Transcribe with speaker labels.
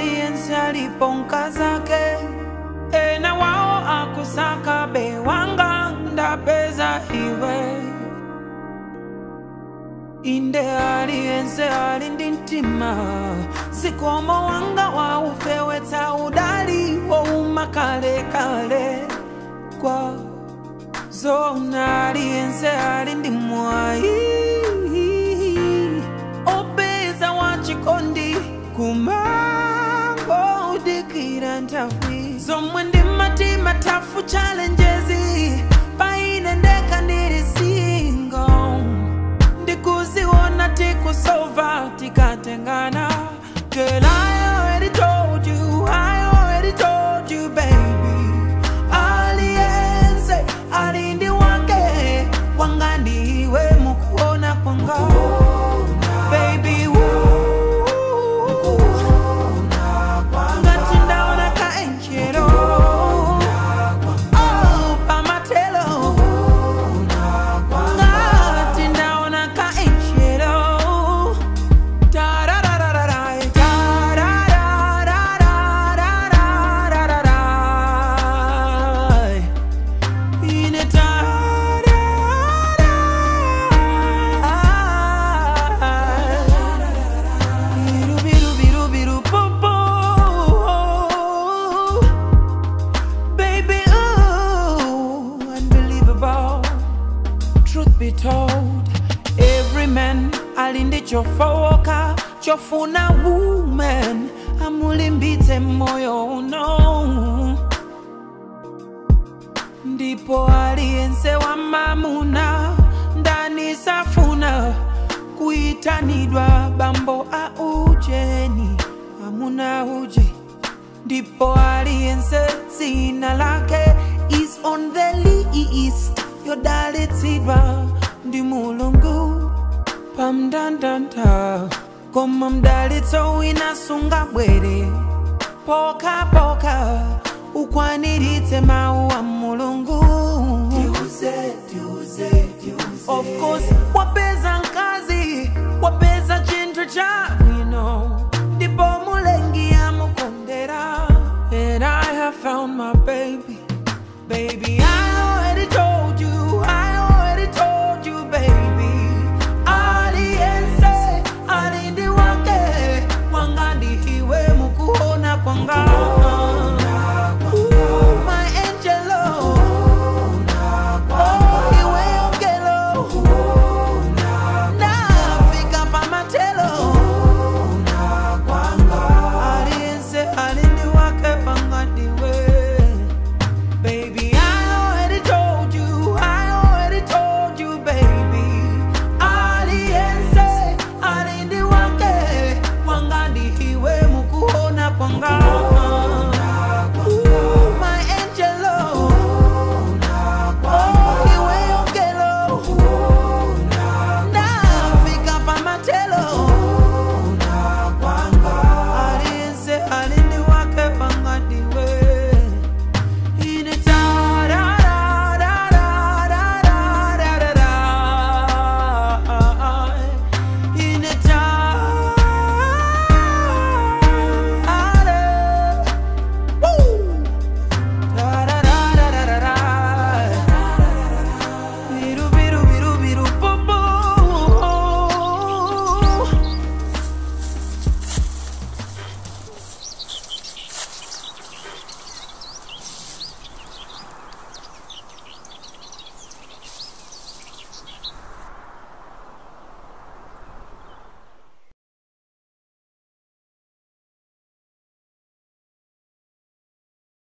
Speaker 1: aliyense aliponka zake ena wao akusaka bewanga ndapeza iwe inde aliyense alindintima zikomo wanga wa ufeweta udali wo umakale kale kwa zona aliyense alindimwai obeza wachikondi kumango udikira ntawi zomwe ndimatima tafu challenges paine ndeka ndiri single ndikuziona tikusova tikatengana girl I already told you baby aliyense alindi wake wangandi iwe mukuona kwanga baby be told every man alinde chofoka chofuna woman amulimbite moyo uno ndipo aliyense wa mamuna ndani safuna kuitanidwa bambo aujeni amuna uje ndipo aliyense zina lake is on the list yodalitsidwa ndi mulungu pamdandanda koma mdalitso winasunga bwere poka poka ukwaniritse mawu a mulungu of course